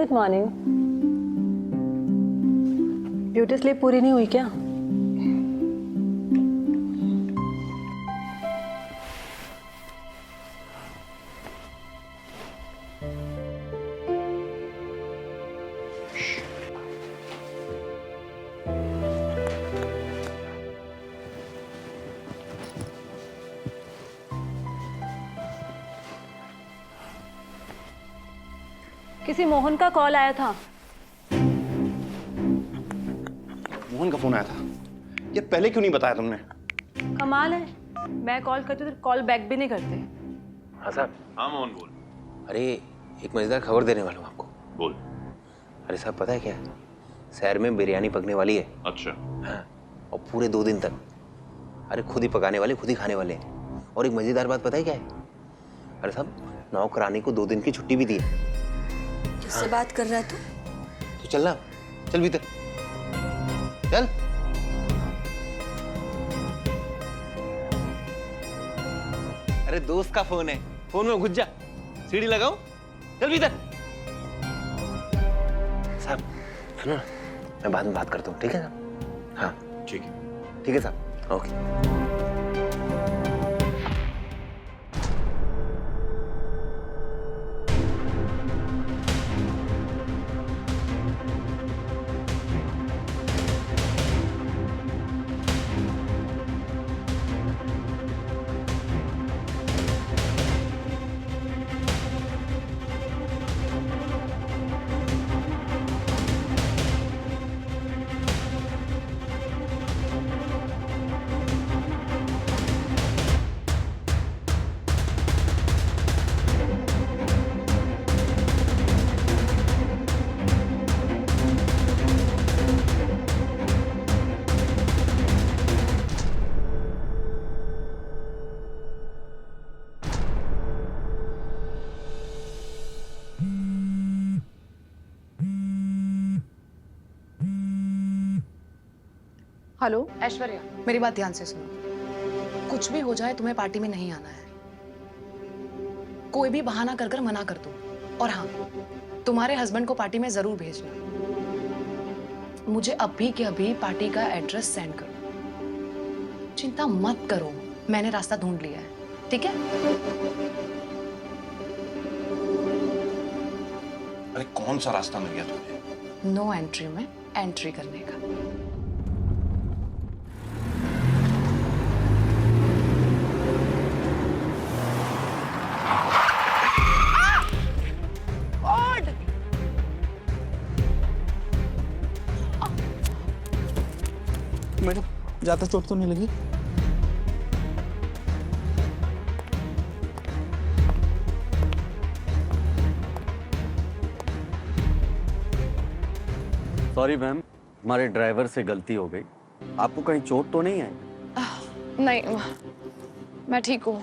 Good morning. Beauty sleep पूरी नहीं हुई क्या? किसी मोहन का कॉल आया था। मोहन का फोन आया था? ये पहले क्यों नहीं बताया तुमने? कमाल है, मैं कॉल करती हूँ तो कॉल बैक भी नहीं करते। हाँ साहब। हाँ मोहन बोल। अरे एक मजेदार खबर देने वाला हूँ आपको। बोल। अरे साहब पता है क्या, शहर में बिरयानी पकने वाली है। अच्छा। हाँ, और पूरे 2 दिन तक। अरे खुद ही पकाने वाले, खुद ही खाने वाले हैं। और एक मजेदार बात पता है क्या है? अरे साहब नौकरानी को 2 दिन की छुट्टी भी दी है। किससे बात कर रहा है तू? तो चल ना, चल भीतर चल। अरे दोस्त का फोन है, फोन में घुस जा, सीढ़ी लगाओ, चल भीतर। साहब सुनो ना, मैं बाद में बात करता हूँ, ठीक है साहब? हाँ ठीक है। ठीक है साहब, ओके। हेलो ऐश्वर्या, मेरी बात ध्यान से सुनो। कुछ भी हो जाए तुम्हें पार्टी में नहीं आना है। कोई भी बहाना कर कर मना कर दो। और हाँ, तुम्हारे हस्बैंड को पार्टी में जरूर भेजना। मुझे अभी के अभी पार्टी का एड्रेस सेंड करो। चिंता मत करो, मैंने रास्ता ढूंढ लिया है, ठीक है? अरे कौन सा रास्ता मिल गया तुम्हें? नो एंट्री में एंट्री करने का। मैडम ज्यादा चोट तो नहीं लगी? सॉरी मैम, हमारे ड्राइवर से गलती हो गई। आपको कहीं चोट तो नहीं आई? नहीं, मैं ठीक हूँ।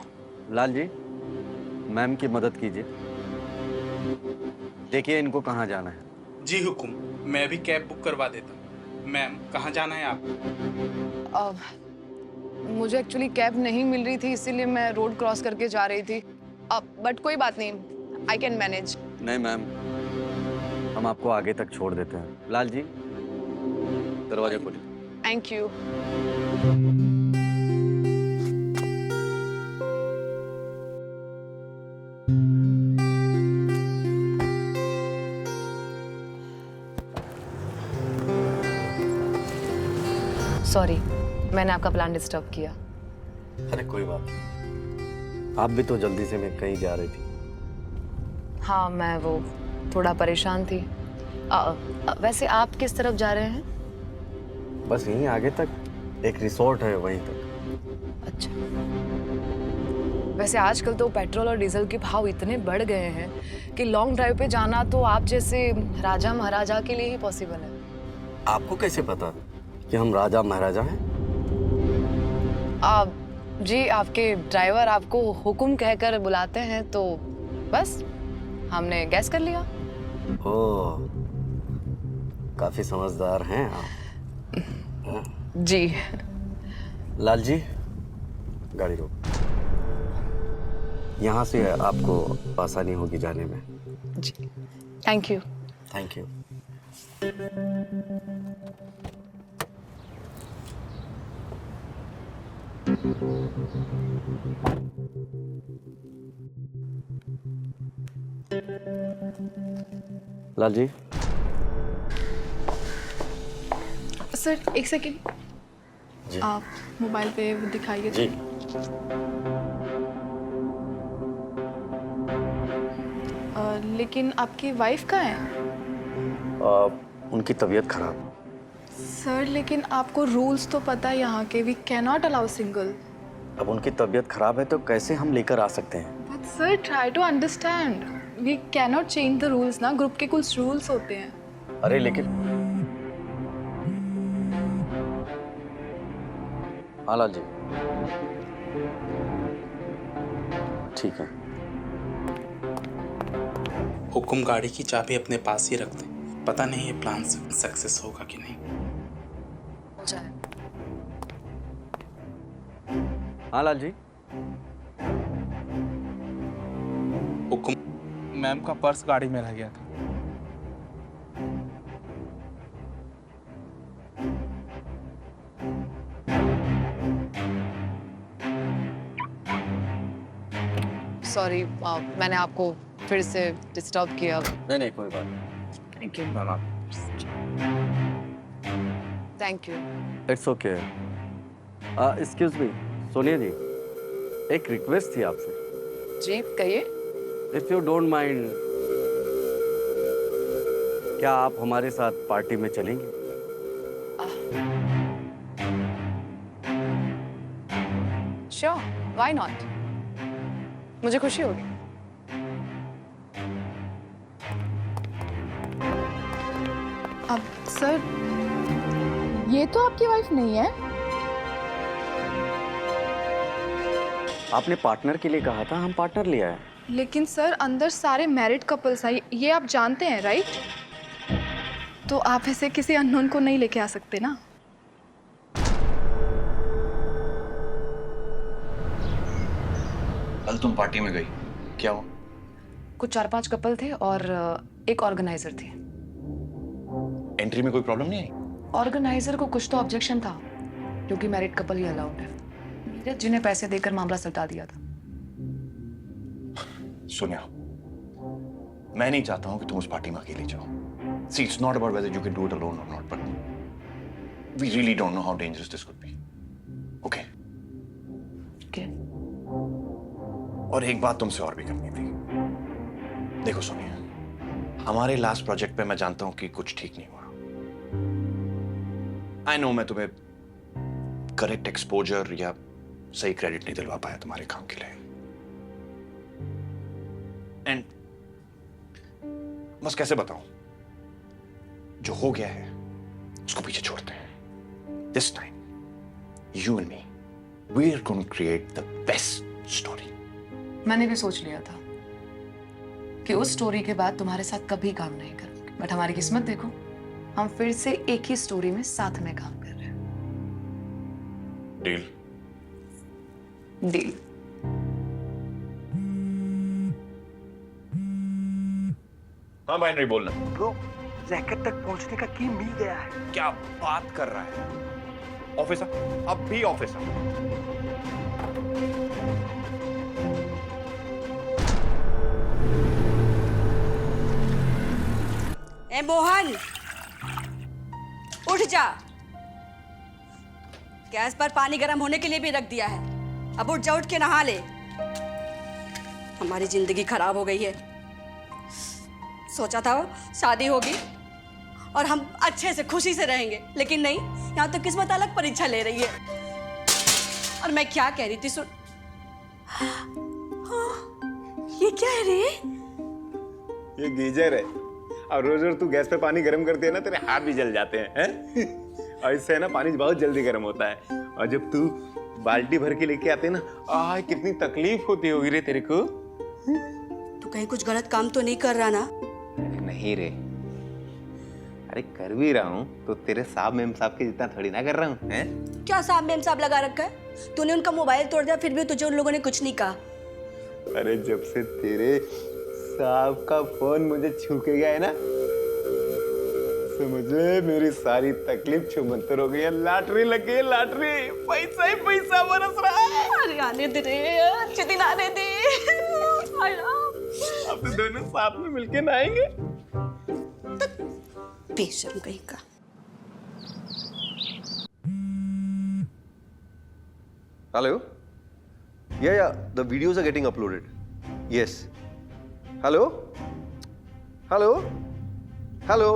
लाल जी, मैम की मदद कीजिए। देखिए इनको कहाँ जाना है। जी हुकुम, मैं भी कैब बुक करवा देता हूँ। मैम कहाँ जाना है आपको? मुझे एक्चुअली कैब नहीं मिल रही थी, इसीलिए मैं रोड क्रॉस करके जा रही थी। बट कोई बात नहीं, आई कैन मैनेज। नहीं मैम, हम आपको आगे तक छोड़ देते हैं। लाल जी दरवाजा खोलिए। Thank you. सॉरी, मैंने आपका प्लान डिस्टर्ब किया। अरे कोई बात नहीं, आप भी तो जल्दी से मैं कहीं जा रही थी। हाँ, मैं वो थोड़ा परेशान थी। वैसे आप किस तरफ जा रहे हैं? बस यहीं आगे तक एक रिसोर्ट है, वहीं तक। अच्छा। वैसे आजकल तो पेट्रोल और डीजल के भाव इतने बढ़ गए हैं कि लॉन्ग ड्राइव पे जाना तो आप जैसे राजा महाराजा के लिए ही पॉसिबल है। आपको कैसे पता कि हम राजा महाराजा हैं? जी, आपके ड्राइवर आपको हुकुम कहकर बुलाते हैं तो बस हमने गैस कर लिया। ओह, काफी समझदार हैं आप। जी। लाल जी गाड़ी रोक। यहाँ से आपको आसानी होगी जाने में। जी, thank you. Thank you. Lal ji, sir एक सेकेंड, आप मोबाइल पे वो दिखाइए। जी। लेकिन आपकी वाइफ कहाँ है? उनकी तबीयत खराब। सर लेकिन आपको रूल्स तो पता है यहाँ के, we can not allow single. अब उनकी तबीयत खराब है तो कैसे हम लेकर आ सकते हैं? But sir try to understand, we can not change the rules ना, ग्रुप के कुछ रूल्स होते हैं। अरे लेकिन हाँ लाल जी, ठीक है। हुकुम गाड़ी की चाबी अपने पास ही रखते, पता नहीं ये प्लान सक्सेस होगा कि नहीं। हो जाए। हाँ लाल जी, हुकुम, मैम का पर्स गाड़ी में रह गया था। सॉरी, मैंने आपको फिर से डिस्टर्ब किया। नहीं नहीं कोई बात नहीं। Thank you. Thank you. It's okay. Excuse me, Sonia ji, एक रिक्वेस्ट थी आपसे। जी कहिए। इफ यू डोंट माइंड, क्या आप हमारे साथ पार्टी में चलेंगे? श्योर, व्हाई नॉट, मुझे खुशी होगी। अब सर ये तो आपकी वाइफ नहीं है। आपने पार्टनर के लिए कहा था, हम पार्टनर ले आए। लेकिन सर अंदर सारे मैरिड कपल्स हैं, ये आप जानते हैं राइट? तो आप ऐसे किसी अननोन को नहीं लेके आ सकते ना। कल तुम पार्टी में गई, क्या हुआ? कुछ 4-5 कपल थे और एक ऑर्गेनाइजर थी। एंट्री में कोई प्रॉब्लम नहीं आई? ऑर्गेनाइजर को कुछ तो ऑब्जेक्शन था, क्योंकि मैरिड कपल ही अलाउड है। नीरज जिन्हें पैसे देकर मामला सल्टा दिया था। सोनिया, मैं नहीं चाहता हूं कि तुम उस पार्टी में अकेले जाओ। See, it's not about whether you can do it alone or not, but we really don't know how dangerous this could be. Okay? Okay. और एक बात तुमसे और भी करनी थी। देखो सोनिया, हमारे लास्ट प्रोजेक्ट पे मैं जानता हूं कि कुछ ठीक नहीं हुआ। आई नो मैं तुम्हें करेक्ट एक्सपोजर या सही क्रेडिट नहीं दिलवा पाया तुम्हारे काम के लिए। एंड बस कैसे बताऊं, जो हो गया है उसको पीछे छोड़ते हैं। This time you and me, we are going to create the best story. मैंने भी सोच लिया था कि उस स्टोरी के बाद तुम्हारे साथ कभी काम नहीं करूंगी, बट हमारी किस्मत देखो, हम फिर से एक ही स्टोरी में साथ में काम कर रहे हैं। डील? डील। हाँ बाइनरी बोलना। ब्रो, जैकेट तक पहुंचने का की मिल गया है। क्या बात कर रहा है? ऑफिसर, अब भी ऑफिसर। ए मोहन, उठ जा। गैस पर पानी गर्म होने के लिए भी रख दिया है, अब उठ जा, उठ के नहा ले। हमारी जिंदगी खराब हो गई है। सोचा था शादी होगी और हम अच्छे से खुशी से रहेंगे, लेकिन नहीं, यहाँ तो किस्मत अलग परीक्षा ले रही है। और मैं क्या कह रही थी, सुन। ये क्या है रे? ये गीजर है, और रोज रोज तू गैस पे पानी गर्म करती है ना, तेरे हाथ भी जल जाते हैं। और इससे ना पानी बहुत जल्दी गर्म होता है। और जब तू बाल्टी भर के लेके आते हैं ना, कितनी तकलीफ होती होगी रे तेरे को। तू कहीं कुछ गलत काम तो नहीं कर रहा ना? नहीं रे, अरे कर भी रहा हूँ तो तेरे साहब मेम साहब के जितना थोड़ी ना कर रहा हूँ। हैं? क्या साहब मेम साहब लगा रखा है? तूने उनका मोबाइल तोड़ दिया, फिर भी तुझे उन लोगों ने कुछ नहीं कहा। अरे जब से तेरे साहब का फोन मुझे छू के गया है ना, से मुझे मेरी सारी तकलीफ छुमंतर हो गई है। लॉटरी लग गई, लॉटरी, पैसा ही पैसा बरस रहा है। अरे आने दे रे, अच्छे दिन आने दे। अब तो दोनों साथ में मिलके नहाएंगे। बेशर्म कहीं का। Hello? Yeah, the videos are getting uploaded. Yes. Hello? Hello? Hello?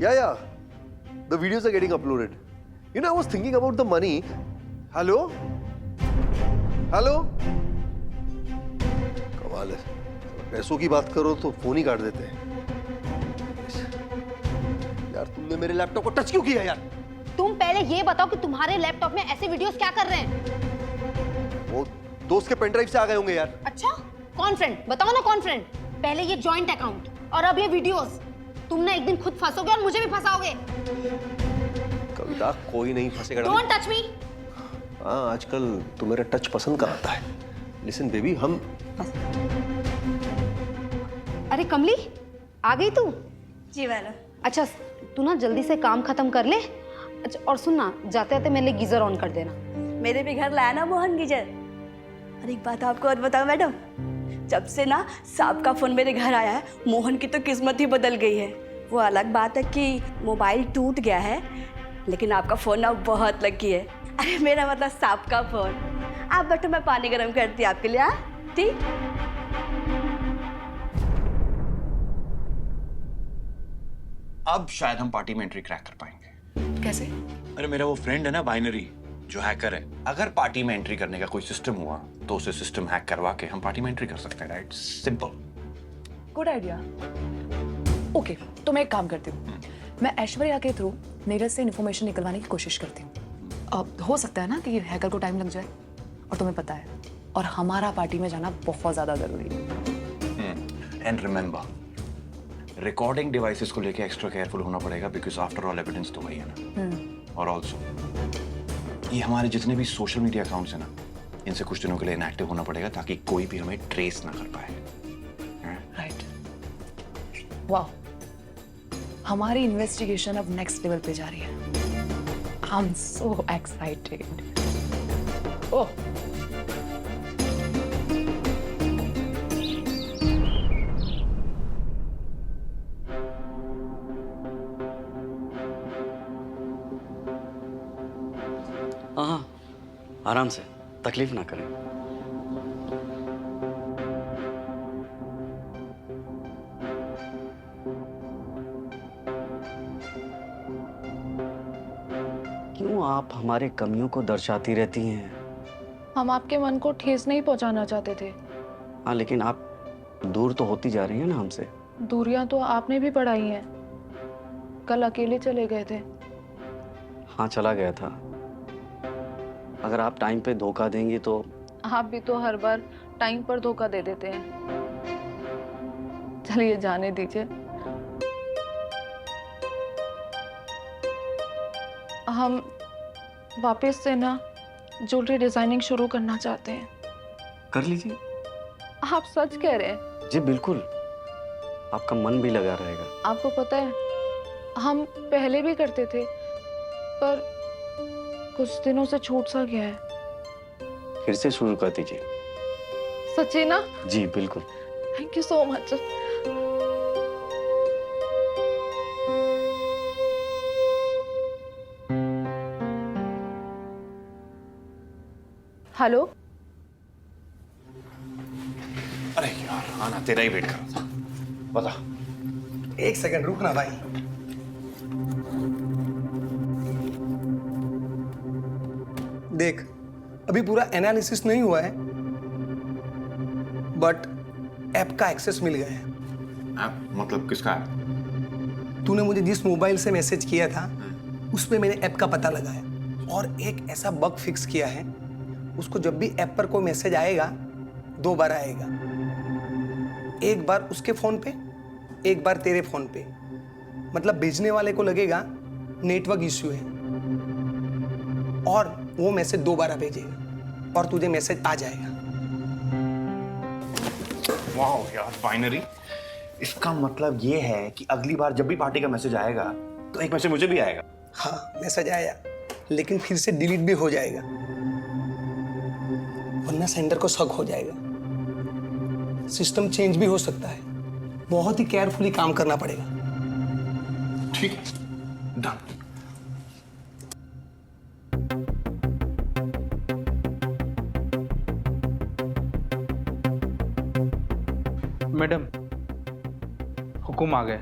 Yeah. The videos are getting uploaded. You know, I was thinking about the money. Hello? Hello? कमाल है। पैसों की बात करो तो फोन ही काट देते हैं। यार तुमने मेरे लैपटॉप को टच क्यों किया यार? तुम पहले ये बताओ कि तुम्हारे लैपटॉप में ऐसे वीडियोस क्या कर रहे हैं? वो दोस्त के पेन ड्राइव से आ गए होंगे यार। अच्छा, कौन फ्रेंड? बताओ ना कौन फ्रेंड? पहले ये जॉइंट अकाउंट और अब ये वीडियोस। तुम ना एक दिन खुद फंसोगे और मुझे भी फंसाओगे। कविता, कोई नहीं फंसेगा। Don't touch me. हाँ, आजकल तू मेरा टच पसंद कराता है। लिसन बेबी, हम अरे कमली, आ गई तू? जी मैडम। अच्छा, तू ना जल्दी से काम खत्म कर ले। अच्छा, और सुन ना, जाते जाते मेरे लिए गीजर ऑन कर देना। मेरे भी घर लाया ना मोहन गीजर। और एक बात आपको और बताऊं मैडम, जब से ना सांप का फोन मेरे घर आया है, मोहन की तो किस्मत ही बदल गई है। वो अलग बात है कि मोबाइल टूट गया है, लेकिन आपका फोन ना बहुत लकी है। अरे मेरा मतलब सांप का फोन। आप बैठो, मैं पानी गर्म करती आपके लिए। ठीक। अब शायद हम पार्टी में एंट्री क्रैक कर पाएंगे। कैसे? अरे मेरा वो फ्रेंड है ना बाइनरी, जो हैकर है, अगर पार्टी में एंट्री करने का कोई सिस्टम हुआ तो उसे सिस्टम हैक करवा के हम पार्टी में एंट्री कर सकते हैं, right? Simple. Good idea. Okay, तो मैं एक काम करती हूँ। मैं ऐश्वर्या के थ्रू नीरज से इन्फॉर्मेशन निकलवाने की कोशिश करती हूँ। अब हो सकता है ना कि हैकर को टाइम लग जाए, और तुम्हें पता है, और हमारा पार्टी में जाना बहुत ज्यादा जरूरी है। एंड रिमेंबर, रिकॉर्डिंग डिवाइसेस को लेके एक्स्ट्रा केयरफुल होना पड़ेगा, बिकॉज आफ्टर ऑल एविडेंस तो वही है ना। और ऑल्सो ये हमारे जितने भी सोशल मीडिया अकाउंट्स हैं ना, इनसे कुछ दिनों के लिए इनएक्टिव होना पड़ेगा ताकि कोई भी हमें ट्रेस ना कर पाए। राइट। वाह, हमारी इन्वेस्टिगेशन अब नेक्स्ट लेवल पे जा रही है। I am so excited. ओह, हाँ, आराम से, तकलीफ ना करें। क्यों आप हमारे कमियों को दर्शाती रहती हैं? हम आपके मन को ठेस नहीं पहुंचाना चाहते थे। हाँ, लेकिन आप दूर तो होती जा रही हैं ना हमसे। दूरियां तो आपने भी बढ़ाई हैं। कल अकेले चले गए थे। हाँ, चला गया था। अगर आप टाइम पे धोखा देंगी तो। आप भी तो हर बार टाइम पर धोखा दे देते हैं। चलिए जाने दीजिए। हम वापस से ना ज्वेलरी डिजाइनिंग शुरू करना चाहते हैं। कर लीजिए। आप सच कह रहे हैं? जी बिल्कुल, आपका मन भी लगा रहेगा। आपको पता है, हम पहले भी करते थे, पर कुछ दिनों से छूट सा गया है। फिर से शुरू कर दीजिए। सच्ची ना? जी बिल्कुल। Thank you so much. Hello. अरे यार, आना तेरा ही वेट कर रहा था। बता। एक सेकंड रुकना भाई। देख, अभी पूरा एनालिसिस नहीं हुआ है, बट ऐप का एक्सेस मिल गया है। ऐप मतलब किसका ऐप? तूने मुझे जिस मोबाइल से मैसेज किया था, उस पे मैंने ऐप का पता लगाया और एक ऐसा बग फिक्स किया है, उसको जब भी ऐप पर कोई मैसेज आएगा, 2 बार आएगा। एक बार उसके फोन पे, एक बार तेरे फोन पे। मतलब भेजने वाले को लगेगा नेटवर्क इश्यू है, और वो मैसेज 2 बार भेजेगा और तुझे मैसेज आ जाएगा। वाह यार बाइनरी। इसका मतलब ये है कि अगली बार जब भी पार्टी का मैसेज आएगा तो एक मैसेज मुझे भी आएगा। हाँ मैसेज आया, लेकिन फिर से डिलीट भी हो जाएगा, वरना सेंडर को शक हो जाएगा। सिस्टम चेंज भी हो सकता है, बहुत ही केयरफुली काम करना पड़ेगा। ठीक है, डन। मैडम हुकुम आ गए।